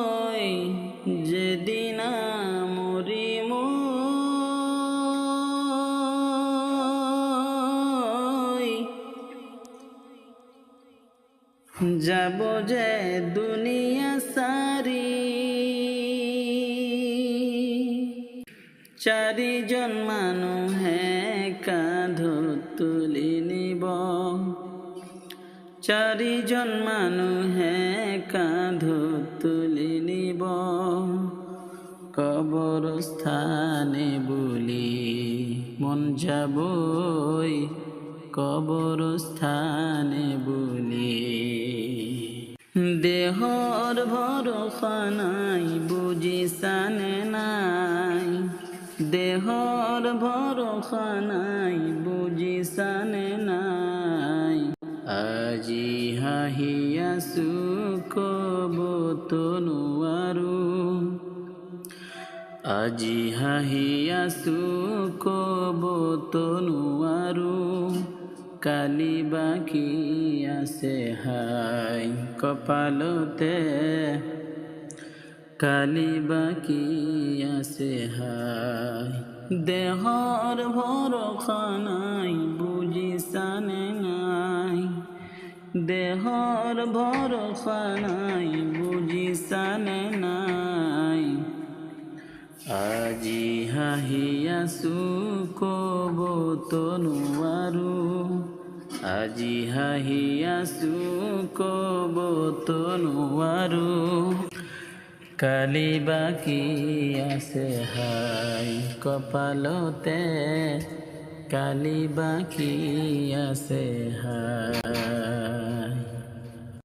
মই যেদিন মরিম যাব যে দুনিয়া সারি চারিজন মানুহে কাঁধ তুলি নিব চারিজন মানুহে কাঁধ তুলি নিব কবরস্থানে বলি মন যাবই কবরস্থানে বলি দেহর ভরসা নাই বুঝিসানে নাই দেহর ভরসা নাই বুঝিসানে নাই আজি হাহিয়াছো কব তনুৱাৰো আজি হাহিয়াছো কব তনুৱাৰো কালি বাকি আছে হাই কপালতে কালি বাকি আছে হাই দেহর ভরসা নাই বুঝিসানে নাই দেহর ভরসা নাই বুঝিসানে নাই আজি হাহিয়াছো কব তনুৱাৰো আজি হাহিয়াছো কব তনুৱাৰো কালি বাকি আছে হাই কপালতে কালি বাকি আছে হাই।